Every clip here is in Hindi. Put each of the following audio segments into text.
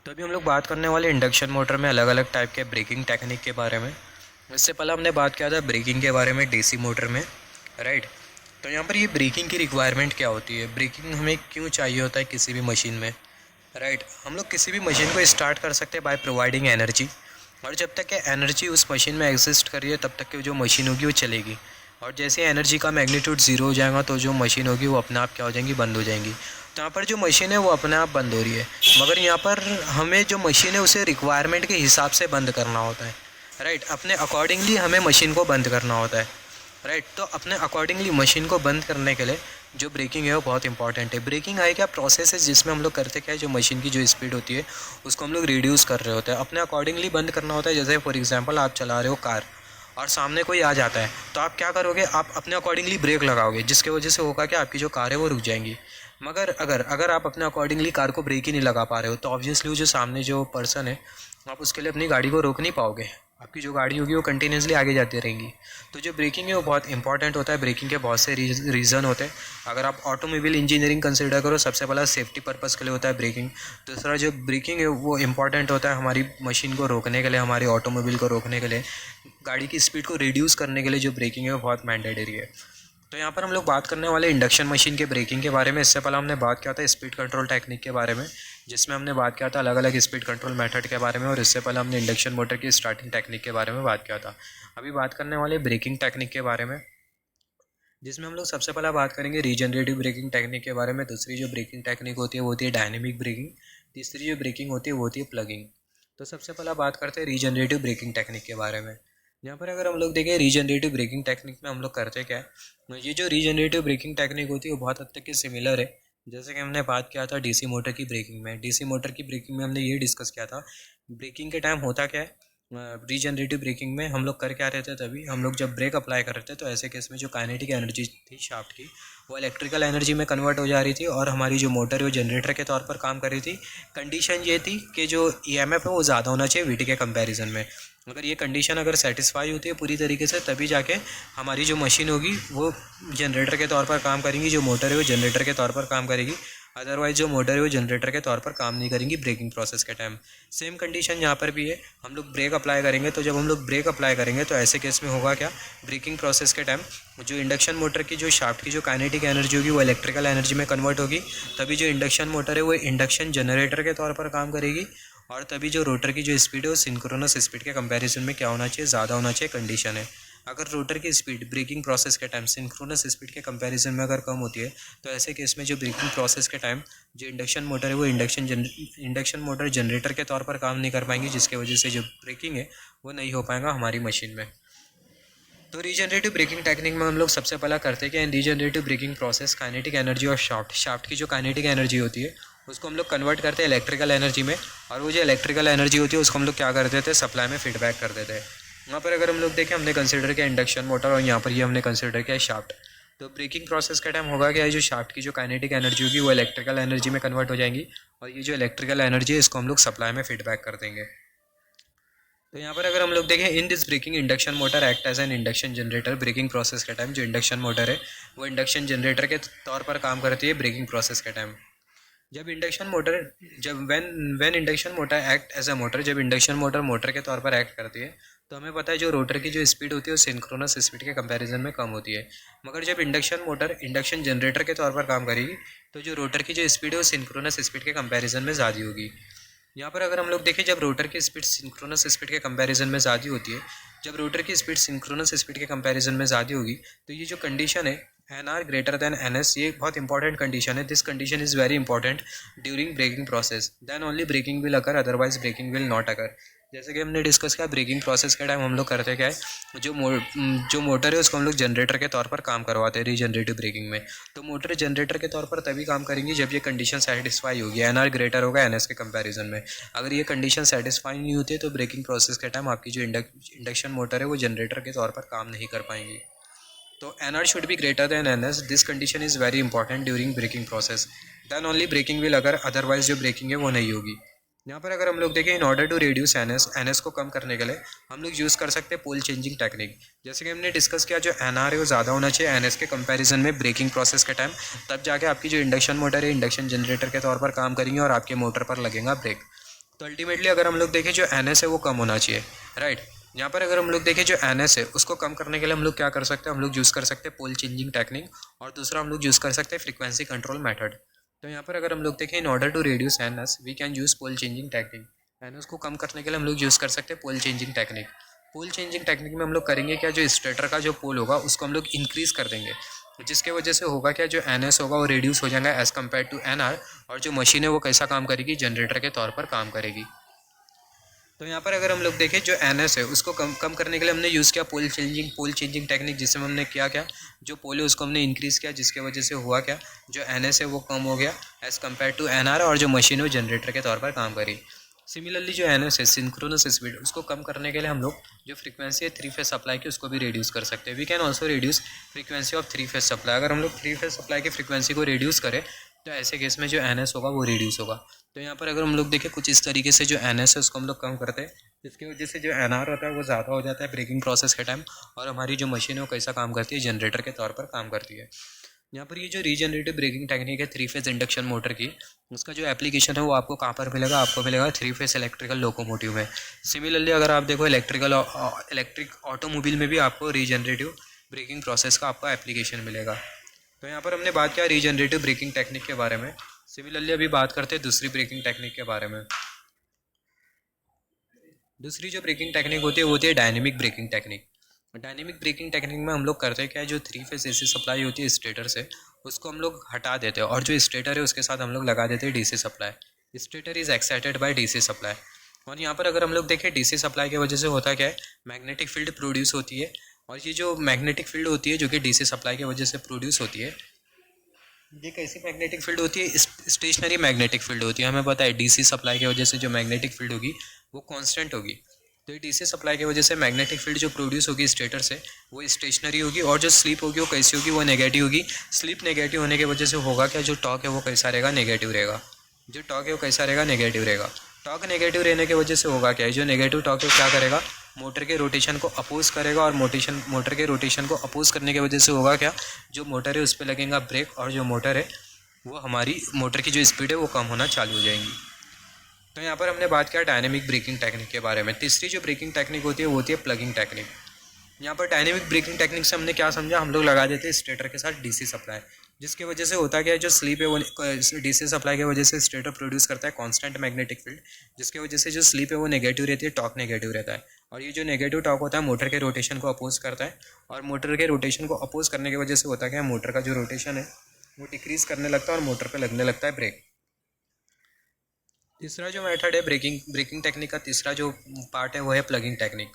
तो अभी हम लोग बात करने वाले इंडक्शन मोटर में अलग अलग टाइप के ब्रेकिंग टेक्निक के बारे में। इससे पहले हमने बात किया था ब्रेकिंग के बारे में डीसी मोटर में, राइट। तो यहाँ पर ये ब्रेकिंग की रिक्वायरमेंट क्या होती है, ब्रेकिंग हमें क्यों चाहिए होता है किसी भी मशीन में, राइट। हम लोग किसी भी मशीन को स्टार्ट कर सकते हैं बाय प्रोवाइडिंग एनर्जी, और जब तक ये एनर्जी उस मशीन में एग्जिस्ट कर रही है तब तक की जो मशीन होगी वो चलेगी। और जैसे एनर्जी का मैग्नीट्यूड ज़ीरो हो जाएगा तो जो मशीन होगी वो अपने आप क्या हो जाएंगी, बंद हो जाएंगी। तो यहाँ पर जो मशीन है वो अपने आप बंद हो रही है, मगर यहाँ पर हमें जो मशीन है उसे रिक्वायरमेंट के हिसाब से बंद करना होता है, राइट। अपने अकॉर्डिंगली हमें मशीन को बंद करना होता है, राइट। तो अपने अकॉर्डिंगली मशीन को बंद करने के लिए जो ब्रेकिंग है वो बहुत इंपॉर्टेंट है। ब्रेकिंग है क्या प्रोसेस है जिसमें हम लोग करते क्या है, जो मशीन की जो स्पीड होती है उसको हम लोग रिड्यूस कर रहे होते हैं, अपने अकॉर्डिंगली बंद करना होता है। जैसे फॉर एग्जांपल आप चला रहे हो कार और सामने कोई आ जाता है तो आप क्या करोगे, आप अपने अकॉर्डिंगली ब्रेक लगाओगे, जिसकी वजह से होगा कि आपकी जो कार है वो रुक जाएंगी। मगर अगर अगर आप अपने अकॉर्डिंगली कार को ब्रेक ही नहीं लगा पा रहे हो तो ऑब्वियसली वो जो सामने जो पर्सन है आप उसके लिए अपनी गाड़ी को रोक नहीं पाओगे, आपकी जो गाड़ी होगी वो कंटिन्यूसली आगे जाती रहेंगी। तो जो ब्रेकिंग है वो बहुत इंपॉर्टेंट होता है। ब्रेकिंग के बहुत से रीज़न होते हैं। अगर आप ऑटोमोबाइल इंजीनियरिंग कंसिडर करो, सबसे पहला सेफ्टी पर्पज़ के लिए होता है ब्रेकिंग। दूसरा जो ब्रेकिंग है वो इंपॉर्टेंट होता है हमारी मशीन को रोकने के लिए, हमारी ऑटोमोबाइल को रोकने के लिए, गाड़ी की स्पीड को रिड्यूस करने के लिए जो ब्रेकिंग है वो बहुत मैंडेटरी है। तो यहाँ पर हम लोग बात करने वाले इंडक्शन मशीन के ब्रेकिंग के बारे में। इससे पहले हमने बात किया था स्पीड कंट्रोल टेक्निक के बारे में, जिसमें हमने बात किया था अलग अलग स्पीड कंट्रोल मेथड के बारे में, और इससे पहले हमने इंडक्शन मोटर की स्टार्टिंग टेक्निक के बारे में बात किया था। अभी बात करने वाले ब्रेकिंग टेक्निक के बारे में, जिसमें हम लोग सबसे पहले बात करेंगे रीजनरेटिव ब्रेकिंग टेक्निक के बारे में। दूसरी जो ब्रेकिंग टेक्निक होती है वो होती है डायनेमिक ब्रेकिंग। तीसरी जो ब्रेकिंग होती है वो होती है प्लगिंग। तो सबसे पहला बात करते हैं रीजनरेटिव ब्रेकिंग टेक्निक के बारे में। यहाँ पर अगर हम लोग देखें रीजनरेटिव ब्रेकिंग टेक्निक में हम लोग करते क्या है, ये जो रीजनरेटिव ब्रेकिंग टेक्निक होती है वो बहुत हद तक के सिमिलर है। जैसे कि हमने बात किया था डीसी मोटर की ब्रेकिंग में। डीसी मोटर की ब्रेकिंग में हमने ये डिस्कस किया था ब्रेकिंग के टाइम होता क्या है। रीजनरेटिव ब्रेकिंग में हम लोग कर क्या रहे थे, तभी हम लोग जब ब्रेक अप्लाई कर रहे थे तो ऐसे केस में जो काइनेटिक एनर्जी थी शाफ्ट की वो इलेक्ट्रिकल एनर्जी में कन्वर्ट हो जा रही थी, और हमारी जो मोटर है वो जनरेटर के तौर पर काम कर रही थी। कंडीशन ये थी कि जो ईएमएफ है वो ज़्यादा होना चाहिए वीटी के कंपैरिजन में। अगर ये कंडीशन अगर सेटिस्फाई होती है पूरी तरीके से तभी जाके हमारी जो मशीन होगी वो जनरेटर के तौर पर काम करेंगी, जो मोटर है वो जनरेटर के तौर पर काम करेगी। अदरवाइज जो मोटर है वो जनरेटर के तौर पर काम नहीं करेंगी ब्रेकिंग प्रोसेस के टाइम। सेम कंडीशन यहाँ पर भी है, हम लोग ब्रेक अप्लाई करेंगे तो जब हम लोग ब्रेक अप्लाई करेंगे तो ऐसे केस में होगा क्या, ब्रेकिंग प्रोसेस के टाइम जो इंडक्शन मोटर की जो शाफ्ट की जो काइनेटिक एनर्जी होगी वो इलेक्ट्रिकल एनर्जी में कन्वर्ट होगी। तभी जो इंडक्शन मोटर है वो इंडक्शन जनरेटर के तौर पर काम करेगी, और तभी जो रोटर की जो स्पीड है वो सिंक्रोनस स्पीड के कंपैरिजन में क्या होना चाहिए, ज़्यादा होना चाहिए कंडीशन है। अगर रोटर की स्पीड ब्रेकिंग प्रोसेस के टाइम सिंक्रोनस स्पीड के कंपैरिजन में अगर कम होती है तो ऐसे केस में जो ब्रेकिंग प्रोसेस के टाइम जो इंडक्शन मोटर है वो इंडक्शन मोटर जनरेटर के तौर पर काम नहीं कर पाएंगी, जिसके वजह से जो ब्रेकिंग है वो नहीं हो पाएगा हमारी मशीन में। तो रीजनरेटिव ब्रेकिंग टेक्निक में हम लोग सबसे पहला करते क्या है, regenerative braking process kinetic energy और शाफ्ट की जो काइनेटिक एनर्जी होती है उसको हम लोग कन्वर्ट करते हैं इलेक्ट्रिकल एनर्जी में, और वो जो इलेक्ट्रिकल एनर्जी होती है उसको हम लोग क्या कर देते हैं, सप्लाई में फीडबैक कर देते हैं। यहाँ पर अगर हम लोग देखें हमने कंसिडर किया इंडक्शन मोटर, और यहाँ पर ये हमने कंसिडर किया शाफ्ट। तो ब्रेकिंग प्रोसेस का टाइम होगा क्या है, जो शाफ्ट की जो काइनेटिक एनर्जी होगी वो इलेक्ट्रिकल एनर्जी में कन्वर्ट हो जाएंगी, और ये जो इलेक्ट्रिकल एनर्जी है इसको हम लोग सप्लाई में फीडबैक कर देंगे। तो यहाँ पर अगर हम लोग देखें in this braking induction motor act as an induction generator. Braking process के टाइम जो इंडक्शन मोटर है वो इंडक्शन जनरेटर के तौर पर काम करती है ब्रेकिंग प्रोसेस के टाइम। जब इंडक्शन मोटर जब when induction motor act as a motor, जब इंडक्शन मोटर मोटर के तौर पर एक्ट करती है तो हमें पता है जो रोटर की जो स्पीड होती है वो सिंक्रोनस स्पीड के कंपैरिजन में कम होती है। मगर जब इंडक्शन मोटर इंडक्शन जनरेटर के तौर पर काम करेगी तो जो रोटर की जो स्पीड है वो सिंक्रोनस स्पीड के कंपैरिजन में ज़्यादा होगी। यहाँ पर अगर हम लोग देखें जब रोटर की स्पीड सिंक्रोनस स्पीड के कंपैरिजन में ज़्यादा होती है, जब रोटर की स्पीड सिंक्रोनस स्पीड के कंपैरिजन में ज़्यादा होगी तो ये जो कंडीशन है N R greater than N S, ये बहुत इंपॉर्टेंट कंडीशन है। This condition is very important during braking process, then only braking will occur, otherwise braking will not occur. जैसे कि हमने डिस्कस किया ब्रेकिंग प्रोसेस के टाइम हम लोग करते क्या है, जो मोटर है उसको हम लोग जनरेटर के तौर पर काम करवाते हैं रीजनरेटिव ब्रेकिंग में। तो मोटर जनरेटर के तौर पर तभी काम करेंगी जब ये कंडीशन सेटिस्फाई होगी, एन आर ग्रेटर होगा एन एस के कंपैरिजन में। अगर ये कंडीशन सेटिस्फाई नहीं होती है तो ब्रेकिंग प्रोसेस के टाइम आपकी जो इंडक्शन मोटर है वो जनरेटर के तौर पर काम नहीं कर पाएंगी। तो N R should be greater than N S, this condition is very important during braking process, then only braking will occur, otherwise जो ब्रेकिंग है वो नहीं होगी। यहाँ पर अगर हम लोग देखें in order to reduce N S को कम करने के लिए हम लोग यूज़ कर सकते हैं पोल चेंजिंग टेक्निक। जैसे कि हमने डिस्कस किया जो एन आर है वो ज़्यादा होना चाहिए एन एस के कंपैरिजन में ब्रेकिंग प्रोसेस के टाइम, तब जाके आपकी जो इंडक्शन मोटर है इंडक्शन जनरेटर के तौर पर काम करेंगे और आपके मोटर पर लगेगा ब्रेक। तो अल्टीमेटली अगर हम लोग देखें जो एन एस है वो कम होना चाहिए, राइट। यहाँ पर अगर हम लोग देखें जो एन एस है उसको कम करने के लिए हम लोग क्या कर सकते हैं, हम लोग यूज़ कर सकते हैं पोल चेंजिंग टेक्निक, और दूसरा हम लोग यूज़ कर सकते हैं फ्रीक्वेंसी कंट्रोल मेथड। तो यहाँ पर अगर हम लोग देखें in order to reduce N S we can use pole changing technique. N S को कम करने के लिए हम लोग यूज़ कर सकते हैं पोल चेंजिंग टेक्निक। पोल चेंजिंग टेक्निक में हम लोग करेंगे क्या, जो स्टेटर का जो पोल होगा उसको हम लोग इंक्रीज़ कर देंगे, जिसके वजह से होगा क्या, जो एन एस होगा वो रिड्यूस हो जाएगा as compare to N R, और जो मशीन है वो कैसा काम करेगी, जनरेटर के तौर पर काम करेगी। तो यहाँ पर अगर हम लोग देखें जो एन एस है उसको कम करने के लिए हमने यूज़ किया पोल चेंजिंग टेक्निक, जिसमें हमने किया क्या, जो पोल है उसको हमने इंक्रीज़ किया, जिसके वजह से हुआ क्या, जो एन एस है वो कम हो गया as compare to N R, और जो मशीन है वो जनरेटर के तौर पर काम करी। सिमिलरली जो एन एस है सिंक्रोनस स्पीड, उसको कम करने के लिए हम लोग जो फ्रीक्वेंसी है 3 फेज सप्लाई की उसको भी रिड्यूस कर सकते हैं। We can also reduce frequency of 3 phase supply. अगर हम लोग 3 फेज सप्लाई की फ्रीक्वेंसी को रिड्यूस करें तो ऐसे केस में जो एन एस होगा वो रिड्यूस होगा। तो यहाँ पर अगर हम लोग देखें कुछ इस तरीके से जो एन एस है उसको हम लोग कम करते हैं, जिसकी वजह से जो एन आर होता है वो ज़्यादा हो जाता है ब्रेकिंग प्रोसेस के टाइम, और हमारी जो मशीन है वो कैसा काम करती है, जनरेटर के तौर पर काम करती है। यहाँ पर ये जो रीजनरेटिव ब्रेकिंग टेक्निक है 3 फेज इंडक्शन मोटर की, उसका जो एप्लीकेशन है वो आपको कहाँ पर मिलेगा, आपको मिलेगा 3 फेज इलेक्ट्रिकल लोकोमोटिव में। सिमिलरली अगर आप देखो इलेक्ट्रिक ऑटोमोबाइल में भी आपको रीजनरेटिव ब्रेकिंग प्रोसेस का आपको एप्लीकेशन मिलेगा। तो यहाँ पर हमने बात किया रीजनरेटिव ब्रेकिंग टेक्निक के बारे में। सिमिलरली अभी बात करते हैं दूसरी ब्रेकिंग टेक्निक के बारे में। दूसरी जो ब्रेकिंग टेक्निक होती है dynamic braking technique. Dynamic braking technique में हम लोग करते हैं क्या है, जो 3 फेज एसी सप्लाई होती है स्टेटर से उसको हम लोग हटा देते हैं, और जो स्टेटर है उसके साथ हम लोग लगा देते हैं DC supply. Stator is excited by DC supply. और यहाँ पर अगर हम लोग देखें डीसी सप्लाई की वजह से होता क्या है, मैग्नेटिक फील्ड प्रोड्यूस होती है, और ये जो मैग्नेटिक फील्ड होती है जो कि डीसी सप्लाई की वजह से प्रोड्यूस होती है, ये कैसी मैग्नेटिक फील्ड होती है, स्टेशनरी मैग्नेटिक फील्ड होती है। हमें पता है डीसी सप्लाई की वजह से जो मैग्नेटिक फील्ड होगी वो कांस्टेंट होगी। तो ये डीसी सप्लाई की वजह से मैग्नेटिक फील्ड जो प्रोड्यूस होगी स्टेटर से वो स्टेशनरी होगी, और जो स्लीप होगी वो कैसी होगी, वो नेगेटिव होगी। स्लीप नेगेटिव होने की वजह से होगा क्या, जो टॉर्क है वो कैसा रहेगा, नेगेटिव रहेगा। जो टॉर्क है वो कैसा रहेगा, नेगेटिव रहेगा। टॉर्क नेगेटिव रहने की वजह से होगा क्या है, जो नेगेटिव टॉर्क है क्या करेगा, मोटर के रोटेशन को अपोज करेगा, और मोटर के रोटेशन को अपोज करने की वजह से होगा क्या, जो मोटर है उस पर लगेगा ब्रेक, और जो मोटर है वो हमारी मोटर की जो स्पीड है वो कम होना चालू हो जाएंगी। तो यहाँ पर हमने बात किया डायनेमिक ब्रेकिंग टेक्निक के बारे में। तीसरी जो ब्रेकिंग टेक्निक होती है वो होती है प्लगिंग टेक्निक। यहाँ पर डायनेमिक ब्रेकिंग टेक्निक से हमने क्या समझा, हम लोग लगा देते हैं स्टेटर के साथ डीसी सप्लाई, जिसकी वजह से होता क्या है, जो स्लीप है वो डीसी सप्लाई की वजह से स्टेटर प्रोड्यूस करता है कांस्टेंट मैग्नेटिक फील्ड, जिसकी वजह से जो स्लीप है वो नेगेटिव रहती है, टॉर्क नेगेटिव रहता है। और ये जो नेगेटिव टॉर्क होता है मोटर के रोटेशन को अपोज करता है, और मोटर के रोटेशन को अपोज करने की वजह से होता क्या है, मोटर का जो रोटेशन है वो डिक्रीज करने लगता है और मोटर पे लगने लगता है ब्रेक। तीसरा जो मेथड है ब्रेकिंग टेक्निक का तीसरा जो पार्ट है वो है प्लगिंग टेक्निक।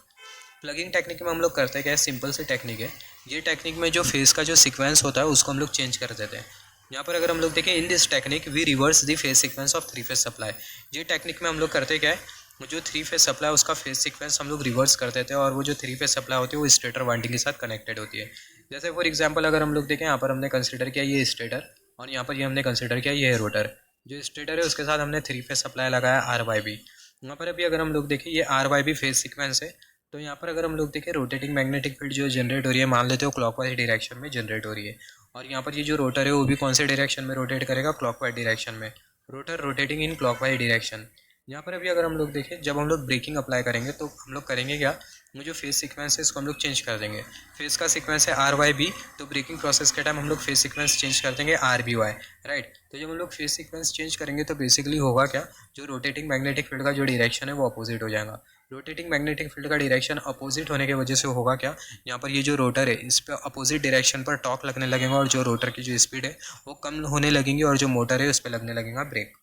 प्लगिंग टेक्निक में हम लोग करते हैं क्या है, सिंपल सी टेक्निक है। ये टेक्निक में जो फेस का जो सीक्वेंस होता है उसको हम लोग चेंज कर देते हैं। यहाँ पर अगर हम लोग देखें in this technique we reverse the phase sequence of 3 phase supply. ये टेक्निक में हम लोग करते क्या है, जो 3 फेज सप्लाई उसका फेस सीक्वेंस हम लोग रिवर्स कर देते हैं, और वो जो 3 फेज सप्लाई होती है वो स्टेटर वाइंडिंग के साथ कनेक्टेड होती है। जैसे फॉर एग्जाम्पल अगर हम लोग देखें, यहाँ पर हमने कंसिडर किया ये स्टेटर, और यहाँ पर ये हमने कंसिडर किया ये रोटर। जो स्टेटर है उसके साथ हमने 3 फेज सप्लाई लगाया RYB। यहाँ पर अभी अगर हम लोग देखें ये RYB फेज सीक्वेंस है। तो यहाँ पर अगर हम लोग देखें रोटेटिंग मैग्नेटिक फील्ड जो जनरेट हो रही है, मान लेते हो क्लॉकवाइज डायरेक्शन में जनरेट हो रही है, और यहाँ पर ये जो रोटर है वो भी कौन से डायरेक्शन में रोटेट करेगा, क्लॉकवाइज डायरेक्शन में। Rotor rotating in clockwise direction. यहाँ पर अभी अगर हम लोग देखें, जब हम लोग ब्रेकिंग अप्लाई करेंगे तो हम लोग करेंगे क्या, वो जो फेस सीक्वेंस है इसको हम लोग चेंज कर देंगे। फेस का सीक्वेंस है RYB, तो ब्रेकिंग प्रोसेस के टाइम हम लोग फेस सीक्वेंस चेंज कर देंगे RBY, राइट। तो जब हम लोग फेस सीक्वेंस चेंज करेंगे तो बेसिकली होगा क्या, जो रोटेटिंग मैग्नेटिक फील्ड का जो डायरेक्शन है वो अपोजिट हो जाएगा। रोटेटिंग मैग्नेटिक फील्ड का डायरेक्शन अपोजिट होने की वजह से होगा क्या, यहाँ पर ये जो रोटर है इस पर अपोजिट डायरेक्शन पर टॉर्क लगने लगेगा, और जो रोटर की जो स्पीड है वो कम होने लगेंगी, और जो मोटर है उस पर लगने लगेगा ब्रेक।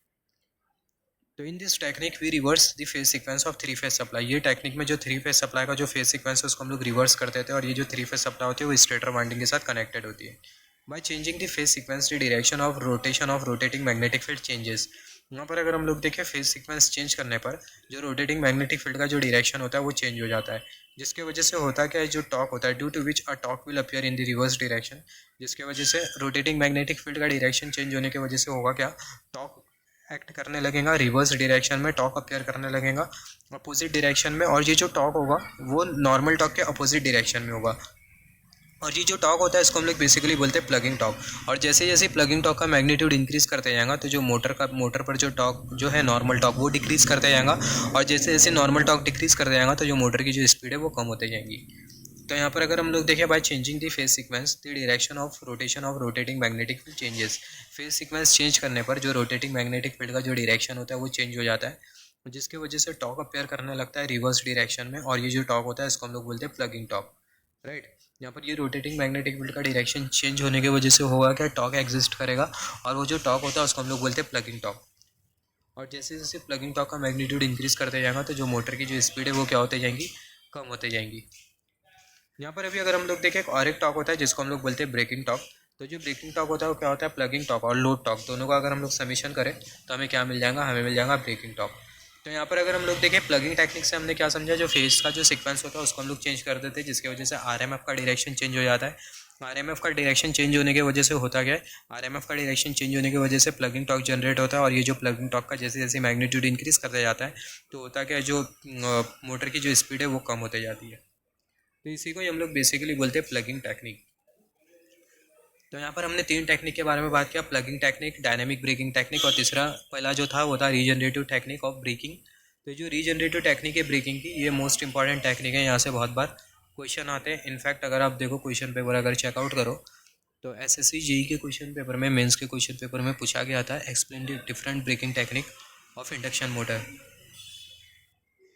तो in this technique we reverse the phase sequence of 3 phase supply. ये टेक्निक में जो 3 फेज सप्लाई का जो फेज सीक्वेंस है उसको हम लोग रिवर्स कर देते हैं, और ये जो 3 फेज सप्लाई होती है वो स्टेटर वाइंडिंग के साथ कनेक्टेड होती है। By changing the phase sequence the direction of rotation of rotating magnetic field changes. यहाँ पर अगर हम लोग देखें फेज सीक्वेंस चेंज करने पर जो रोटेटिंग मैग्नेटिक फील्ड का जो डायरेक्शन होता है वो चेंज हो जाता है, जिसकी वजह से होता है क्या है, जो टॉर्क होता है due to which a torque will appear in the reverse direction, जिसकी वजह से रोटेटिंग मैग्नेटिक फील्ड का डायरेक्शन चेंज होने की वजह से होगा क्या, टॉर्क एक्ट करने लगेगा रिवर्स डायरेक्शन में, टॉर्क अपीयर करने लगेगा अपोजिट डायरेक्शन में, और ये जो टॉर्क होगा वो नॉर्मल टॉर्क के अपोजिट डायरेक्शन में होगा। और ये जो टॉर्क होता है इसको हम लोग बेसिकली बोलते हैं प्लगिंग टॉर्क। और जैसे जैसे प्लगिंग टॉर्क का मैग्नीट्यूड इंक्रीज़ करते जाएगा तो जो मोटर पर जो टॉर्क जो है नॉर्मल टॉर्क वो डिक्रीज़ करते जाएगा। और जैसे जैसे नॉर्मल टॉर्क डिक्रीज़ करते जाएगा तो जो मोटर की जो स्पीड है वो कम होते जाएंगी। तो यहाँ पर अगर हम लोग देखें by changing the phase sequence the direction of rotation of rotating magnetic field changes. Phase sequence change करने पर जो रोटेटिंग मैग्नेटिक फील्ड का जो डायरेक्शन होता है वो चेंज हो जाता है, जिसकी वजह से टॉर्क अपेयर करने लगता है रिवर्स डायरेक्शन में। और ये जो टॉर्क होता है इसको हम लोग बोलते हैं प्लगिंग टॉर्क, राइट। यहाँ पर ये रोटेटिंग मैग्नेटिक फील्ड का डायरेक्शन चेंज होने की वजह से होगा क्या, टॉर्क एग्जिस्ट करेगा। और वो जो टॉर्क होता है उसको हम लोग बोलते हैं प्लगिंग टॉर्क। और जैसे जैसे प्लगिंग टॉर्क का मैग्नीट्यूड इंक्रीज करते जाएगा तो जो मोटर की जो स्पीड है वो क्या होते जाएंगी, कम होते जाएंगी। यहाँ पर अभी अगर हम लोग देखें और एक टॉर्क होता है जिसको हम लोग बोलते हैं ब्रेकिंग टॉर्क। तो जो ब्रेकिंग टॉर्क होता है वो क्या होता है, प्लगिंग टॉर्क और लोड टॉर्क दोनों का अगर हम लोग समीशन करें तो हमें क्या मिल जाएगा, हमें मिल जाएगा ब्रेकिंग टॉर्क। तो यहाँ पर अगर हम लोग देखें प्लगिंग टेक्निक से हमने क्या समझा, जो फेस का जो सीक्वेंस होता है उसको हम लोग चेंज कर देते हैं, जिसकी वजह से आरएमएफ का डायरेक्शन चेंज हो जाता है। आरएमएफ का डायरेक्शन चेंज होने की वजह से होता क्या है, आरएमएफ का डायरेक्शन चेंज होने की वजह से प्लगिंग टॉर्क जनरेट होता है। और ये जो प्लगिंग टॉर्क का जैसे जैसे मैग्नीट्यूड इंक्रीज करता जाता है तो होता क्या है, जो मोटर की जो स्पीड है वो कम होते जाती है। तो इसी को हम लोग बेसिकली बोलते हैं प्लगिंग टेक्निक। तो यहाँ पर हमने 3 टेक्निक के बारे में बात किया, plugging technique, dynamic braking technique और तीसरा पहला जो था वो था रीजनरेटिव टेक्निक ऑफ ब्रेकिंग। तो जो रीजनरेटिव टेक्निक है ब्रेकिंग की, ये मोस्ट इंपॉर्टेंट टेक्निक है, यहाँ से बहुत बार क्वेश्चन आते हैं। इनफैक्ट अगर आप देखो क्वेश्चन पेपर अगर चेकआउट करो तो एसएससी जेई के क्वेश्चन पेपर में, मेंस के क्वेश्चन पेपर में पूछा गया था explain the different braking technique of induction motor.